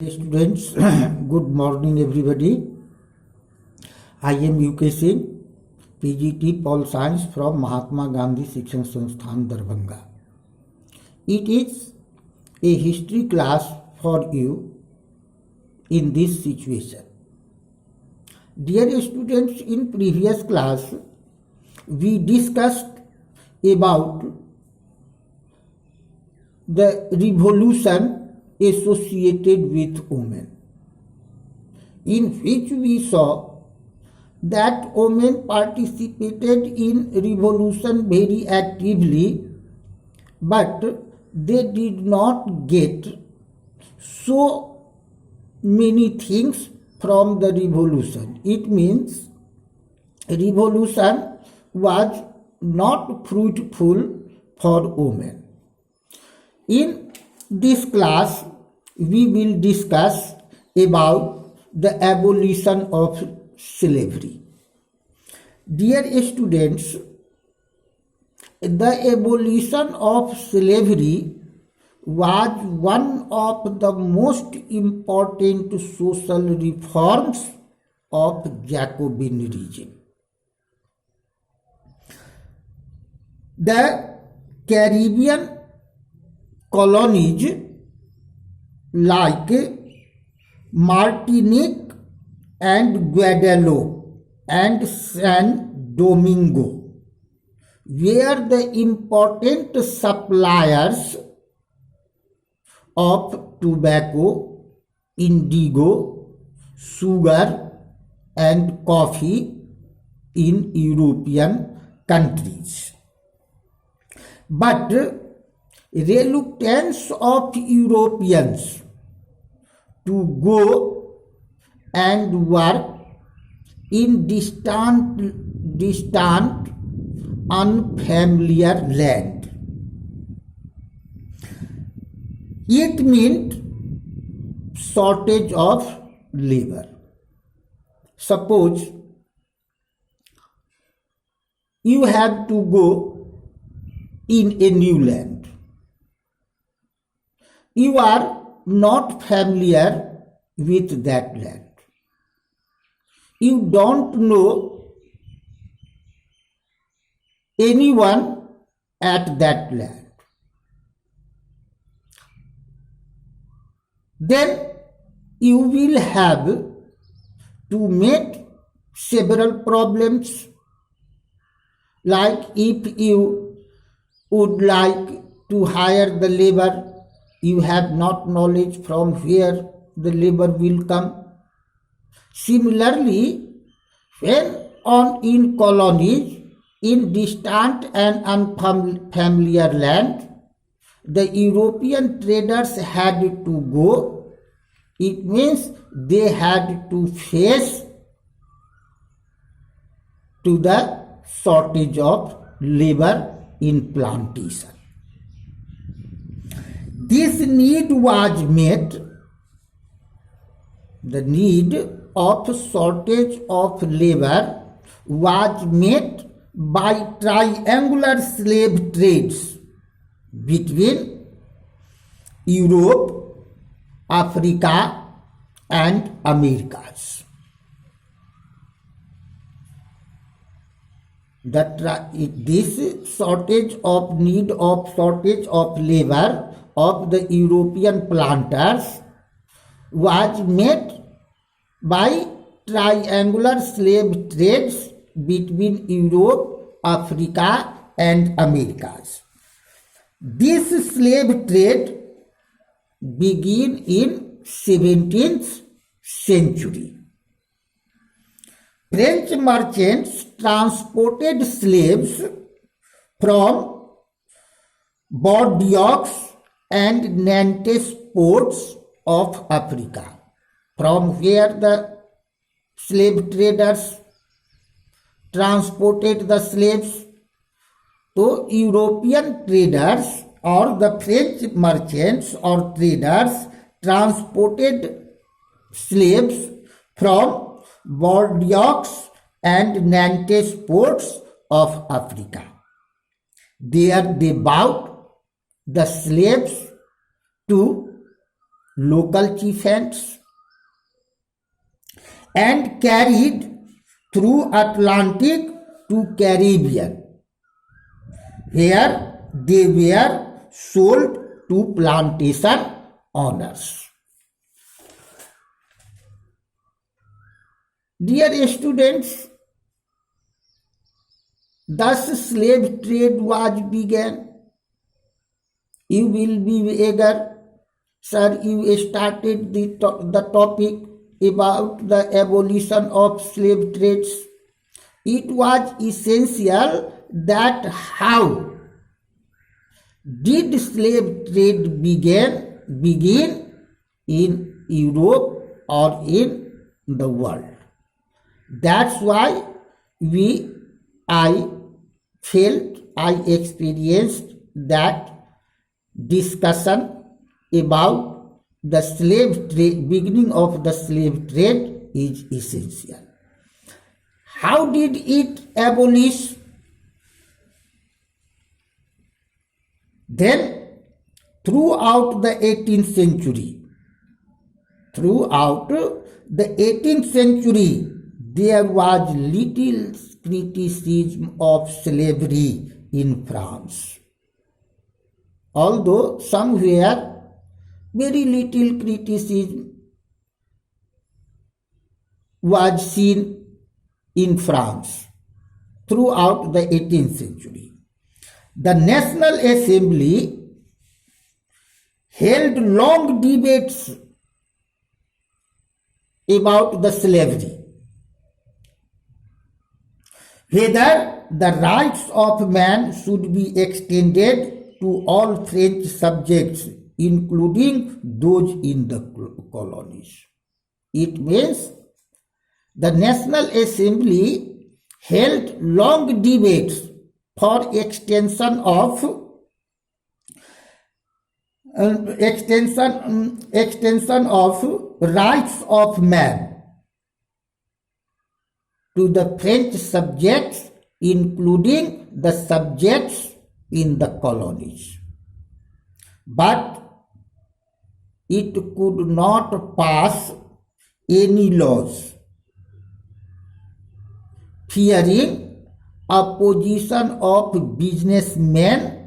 Students, good morning everybody. I am UK Singh, PGT Pol Science from Mahatma Gandhi Shikshan Sansthan, Darbhanga. It is a history class for you in this situation. Dear students, in previous class, we discussed about the revolution associated with women, in which we saw that women participated in revolution very actively, but they did not get so many things from the revolution. It means revolution was not fruitful for women. In this class, we will discuss about the abolition of slavery. Dear students, the abolition of slavery was one of the most important social reforms of Jacobinism. The Caribbean colonies like Martinique and Guadeloupe and San Domingo were the important suppliers of tobacco, indigo, sugar and coffee in European countries. But reluctance of Europeans to go and work in distant unfamiliar land. It meant shortage of labor. Suppose you have to go in a new land. You are not familiar with that land. You don't know anyone at that land. Then you will have to meet several problems, like if you would like to hire the labor, you have not knowledge from where the labor will come. Similarly, when in colonies, in distant and unfamiliar land, the European traders had to go. It means they had to face to the shortage of labor in plantation. This need was met, the need of shortage of labor was met by triangular slave trades between Europe, Africa and Americas. This shortage of labor of the European planters was met by triangular slave trades between Europe, Africa and Americas. This slave trade began in 17th century. French merchants transported slaves from Bordeaux and Nantes ports of Africa, from where the slave traders transported the slaves. So European traders or the French merchants or traders transported slaves from Bordeaux and Nantes ports of Africa. There they bought the slaves to local chieftains, and carried through Atlantic to Caribbean, where they were sold to plantation owners. Dear students, thus slave trade was began. You will be eager, sir, you started the topic about the abolition of slave trades. It was essential that how did slave trade begin in Europe or in the world. That's why I experienced that discussion about the slave trade, beginning of the slave trade is essential. How did it abolish? Then, throughout the 18th century, there was little criticism of slavery in France. Although somewhere very little criticism was seen in France throughout the 18th century. The National Assembly held long debates about the slavery, whether the rights of man should be extended to all French subjects, including those in the colonies. It means the National Assembly held long debates for extension of rights of man to the French subjects, including the subjects in the colonies. But it could not pass any laws, fearing opposition of businessmen